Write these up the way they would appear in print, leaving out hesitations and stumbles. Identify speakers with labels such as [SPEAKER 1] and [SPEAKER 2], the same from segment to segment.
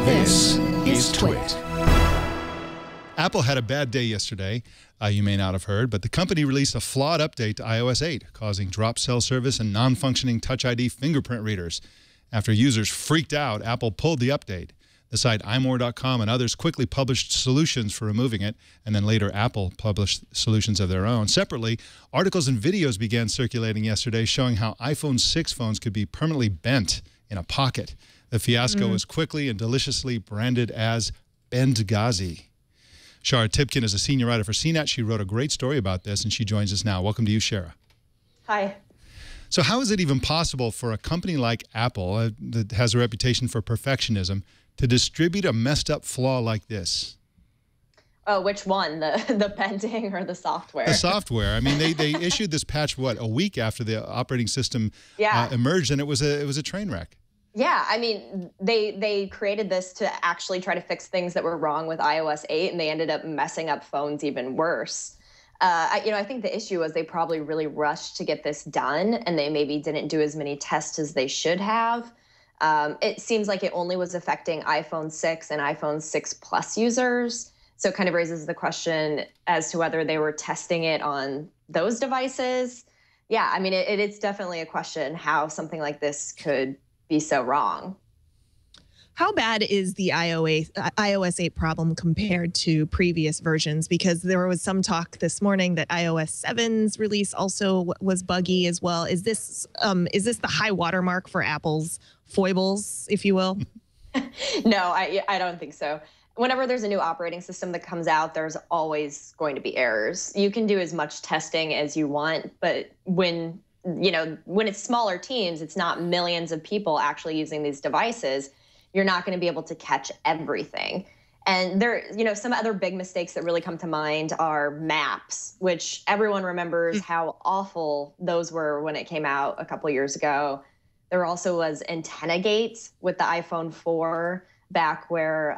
[SPEAKER 1] This is TWiT.
[SPEAKER 2] Apple had a bad day yesterday, you may not have heard, but the company released a flawed update to iOS 8, causing dropped cell service and non-functioning Touch ID fingerprint readers. After users freaked out, Apple pulled the update. The site imore.com and others quickly published solutions for removing it, and then later Apple published solutions of their own. Separately, articles and videos began circulating yesterday showing how iPhone 6 phones could be permanently bent in a pocket. The fiasco was quickly and deliciously branded as Bendgate. Shara Tipkin is a senior writer for CNET. She wrote a great story about this, and she joins us now. Welcome to you, Shara.
[SPEAKER 3] Hi.
[SPEAKER 2] So how is it even possible for a company like Apple, that has a reputation for perfectionism, to distribute a messed up flaw like this?
[SPEAKER 3] Oh, which one? The bending or the software?
[SPEAKER 2] The software. I mean, they issued this patch, what, a week after the operating system emerged, and it was a train wreck.
[SPEAKER 3] Yeah, I mean, they created this to actually try to fix things that were wrong with iOS 8, and they ended up messing up phones even worse. I think the issue was they probably really rushed to get this done, and they maybe didn't do as many tests as they should have. It seems like it only was affecting iPhone 6 and iPhone 6 Plus users, so it kind of raises the question as to whether they were testing it on those devices. Yeah, I mean, it's definitely a question how something like this could be so wrong.
[SPEAKER 1] How bad is the iOS 8 problem compared to previous versions? Because there was some talk this morning that iOS 7's release also was buggy as well. Is this the high watermark for Apple's foibles, if you will?
[SPEAKER 3] No, I don't think so. Whenever there's a new operating system that comes out, there's always going to be errors. You can do as much testing as you want, but when it's smaller teams, it's not millions of people actually using these devices, you're not going to be able to catch everything. And some other big mistakes that really come to mind are maps, which everyone remembers how awful those were when it came out a couple years ago. There also was Antennagate with the iPhone 4 back where,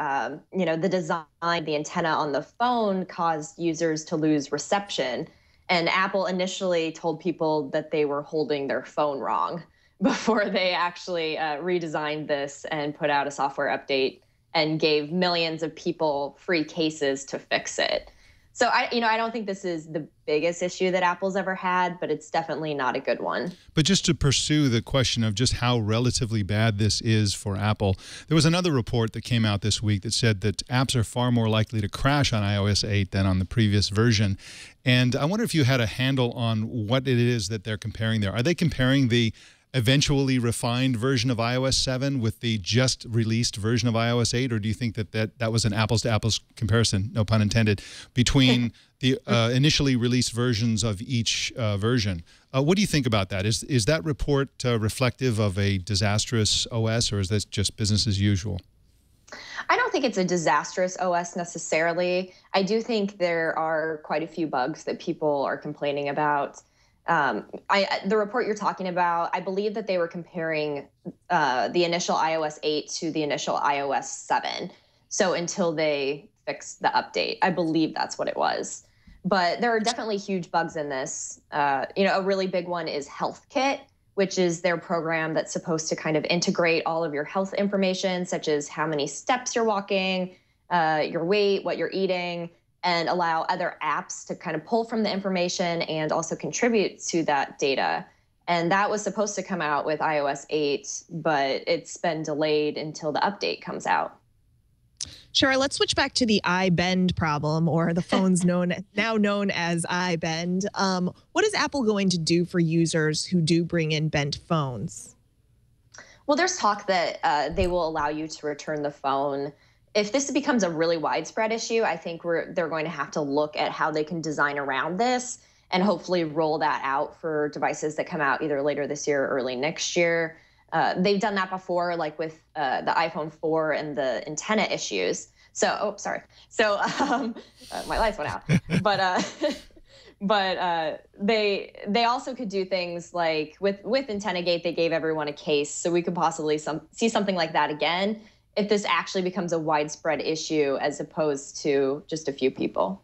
[SPEAKER 3] the design, the antenna on the phone caused users to lose reception. And Apple initially told people that they were holding their phone wrong before they actually redesigned this and put out a software update and gave millions of people free cases to fix it. So I don't think this is the biggest issue that Apple's ever had, but it's definitely not a good one.
[SPEAKER 2] But just to pursue the question of just how relatively bad this is for Apple, there was another report that came out this week that said that apps are far more likely to crash on iOS 8 than on the previous version. And I wonder if you had a handle on what it is that they're comparing there. Are they comparing the eventually refined version of iOS 7 with the just released version of iOS 8, or do you think that was an apples to apples comparison, no pun intended, between the initially released versions of each version? What do you think about that? Is that report reflective of a disastrous OS, or is this just business as usual?
[SPEAKER 3] I don't think it's a disastrous OS necessarily. I do think there are quite a few bugs that people are complaining about. The report you're talking about, I believe that they were comparing the initial iOS 8 to the initial iOS 7. So until they fixed the update, I believe that's what it was. But there are definitely huge bugs in this. A really big one is HealthKit, which is their program that's supposed to kind of integrate all of your health information, such as how many steps you're walking, your weight, what you're eating, and allow other apps to kind of pull from the information and also contribute to that data. And that was supposed to come out with iOS 8, but it's been delayed until the update comes out.
[SPEAKER 1] Sure, let's switch back to the iBend problem, or the phones now known as iBend. What is Apple going to do for users who do bring in bent phones?
[SPEAKER 3] Well, there's talk that they will allow you to return the phone. If this becomes a really widespread issue, I think they're going to have to look at how they can design around this and hopefully roll that out for devices that come out either later this year or early next year. They've done that before, like with the iPhone 4 and the antenna issues. So, So my lights went out. But they also could do things like with Antennagate, they gave everyone a case, so we could possibly see something like that again if this actually becomes a widespread issue as opposed to just a few people.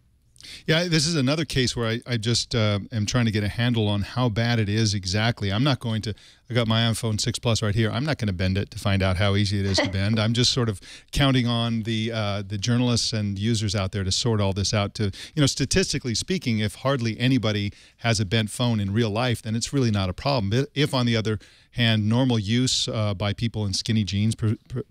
[SPEAKER 2] Yeah, this is another case where I just am trying to get a handle on how bad it is exactly. I'm not going to, I got my iPhone 6 Plus right here. I'm not going to bend it to find out how easy it is to bend. I'm just sort of counting on the journalists and users out there to sort all this out. To, statistically speaking, if hardly anybody has a bent phone in real life, then it's really not a problem. If, on the other hand, normal use by people in skinny jeans,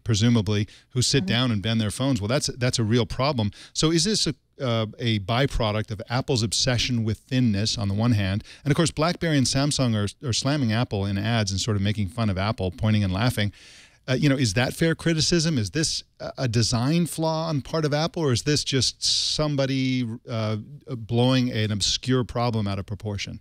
[SPEAKER 2] presumably, who sit down and bend their phones, well, that's a real problem. So is this a byproduct of Apple's obsession with thinness on the one hand, and of course BlackBerry and Samsung are slamming Apple in ads and sort of making fun of Apple, pointing and laughing. Is that fair criticism? Is this a design flaw on part of Apple, or is this just somebody blowing an obscure problem out of proportion?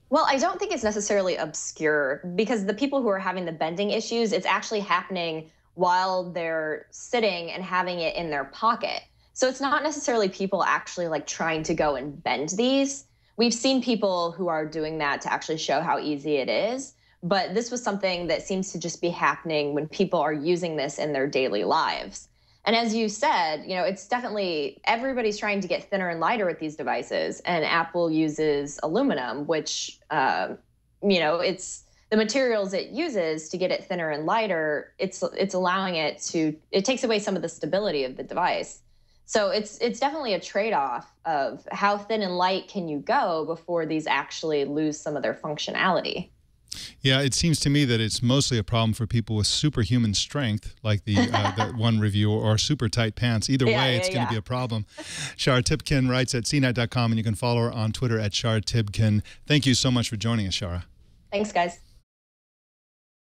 [SPEAKER 3] Well, I don't think it's necessarily obscure, because the people who are having the bending issues, it's actually happening while they're sitting and having it in their pocket. So it's not necessarily people actually like trying to go and bend these. We've seen people who are doing that to actually show how easy it is. But this was something that seems to just be happening when people are using this in their daily lives. And as you said, it's definitely, everybody's trying to get thinner and lighter with these devices. And Apple uses aluminum, which, it's the materials it uses to get it thinner and lighter. It's allowing it to, it takes away some of the stability of the device. So it's definitely a trade-off of how thin and light can you go before these actually lose some of their functionality.
[SPEAKER 2] Yeah, it seems to me that it's mostly a problem for people with superhuman strength, like the one review, or super tight pants. Either way, it's going to be a problem. Shara Tibken writes at cnet.com, and you can follow her on Twitter at Shara Tibken. Thank you so much for joining us, Shara.
[SPEAKER 3] Thanks, guys.